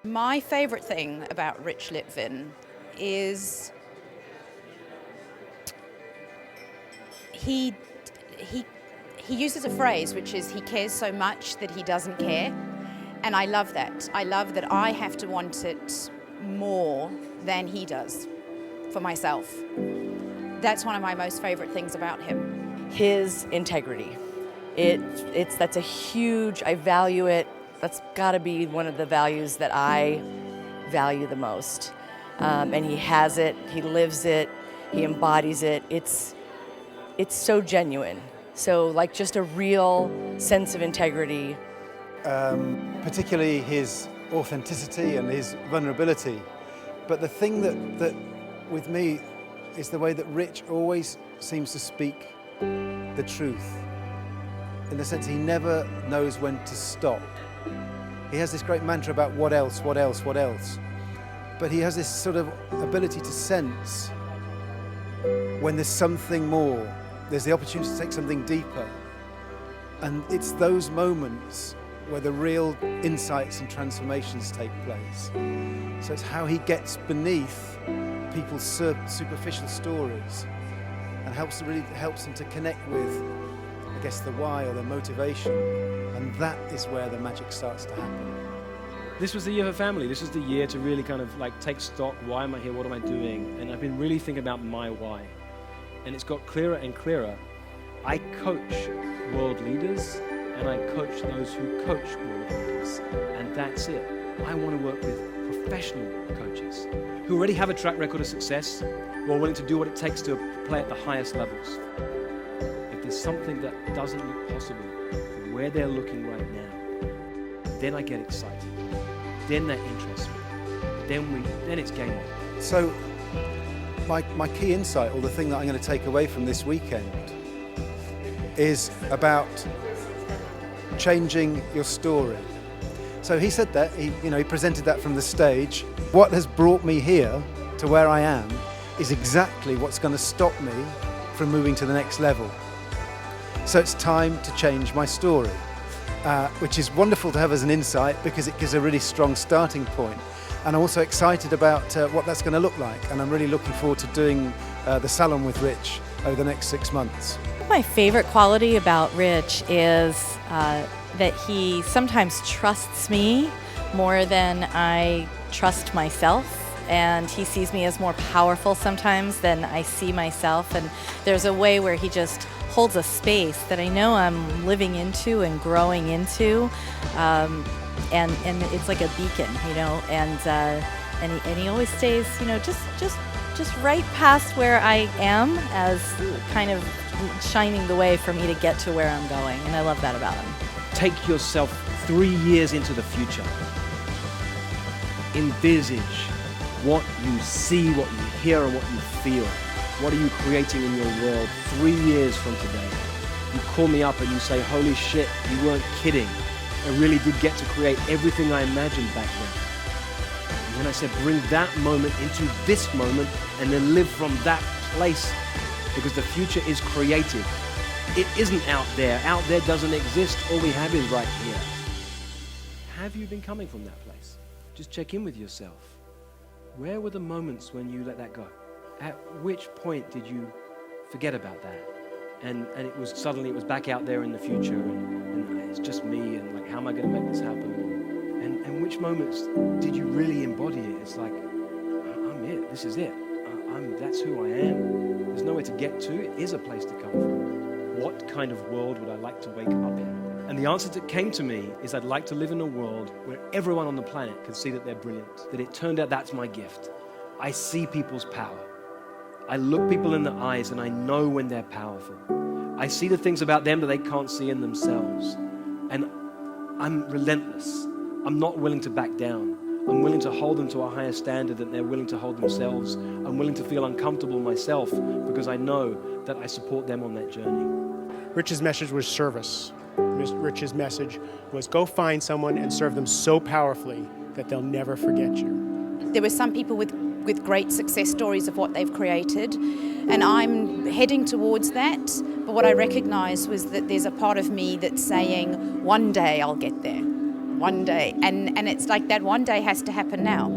My favourite thing about Rich Litvin is he he he uses a phrase which is he cares so much that he doesn't care, and I love that. I love that I have to want it more than he does for myself. That's one of my most favourite things about him. His integrity. That's a huge, I value it. That's gotta be one of the values that I value the most. And he has it, he lives it, he embodies it. It's so genuine. So like just a real sense of integrity. Particularly his authenticity and his vulnerability. But the thing that with me is the way that Rich always seems to speak the truth. In the sense he never knows when to stop. He has this great mantra about what else, what else, what else. But he has this sort of ability to sense when there's something more, there's the opportunity to take something deeper. And it's those moments where the real insights and transformations take place. So it's how he gets beneath people's superficial stories and helps them to connect with, I guess, the why or the motivation, and that is where the magic starts to happen. This was the year for family. This was the year to really kind of like take stock. Why am I here? What am I doing? And I've been really thinking about my why. And it's got clearer and clearer. I coach world leaders and I coach those who coach world leaders. And that's it. I want to work with professional coaches who already have a track record of success, who are willing to do what it takes to play at the highest levels. If there's something that doesn't look possible from where they're looking right now, then I get excited. Then that interests me. Then it's game on. So my key insight, or the thing that I'm going to take away from this weekend, is about changing your story. So he said that, he presented that from the stage. What has brought me here to where I am is exactly what's going to stop me from moving to the next level. So it's time to change my story, which is wonderful to have as an insight because it gives a really strong starting point. And I'm also excited about what that's going to look like. And I'm really looking forward to doing the salon with Rich over the next 6 months. My favorite quality about Rich is that he sometimes trusts me more than I trust myself. And he sees me as more powerful sometimes than I see myself. And there's a way where he just holds a space that I know I'm living into and growing into. And it's like a beacon, and he always stays, just right past where I am, as kind of shining the way for me to get to where I'm going, and I love that about him. Take yourself 3 years into the future. Envisage what you see, what you hear, and what you feel. What are you creating in your world 3 years from today? You call me up and you say, holy shit, you weren't kidding. I really did get to create everything I imagined back then. And then I said, bring that moment into this moment and then live from that place, because the future is created. It isn't out there. Out there doesn't exist. All we have is right here. Have you been coming from that place? Just check in with yourself. Where were the moments when you let that go? At which point did you forget about that? And it was suddenly back out there in the future, and it's just me, and like, how am I going to make this happen? And which moments did you really embody it? It's like, I'm it. This is it. That's who I am. There's nowhere to get to. It is a place to come from. What kind of world would I like to wake up in? And the answer that came to me is I'd like to live in a world where everyone on the planet could see that they're brilliant. That it turned out that's my gift. I see people's power. I look people in the eyes and I know when they're powerful. I see the things about them that they can't see in themselves. And I'm relentless. I'm not willing to back down. I'm willing to hold them to a higher standard than they're willing to hold themselves. I'm willing to feel uncomfortable myself because I know that I support them on that journey. Rich's message was service. Rich's message was go find someone and serve them so powerfully that they'll never forget you. There were some people with great success stories of what they've created, and I'm heading towards that. But what I recognised was that there's a part of me that's saying, one day I'll get there. one day. And it's like that one day has to happen now.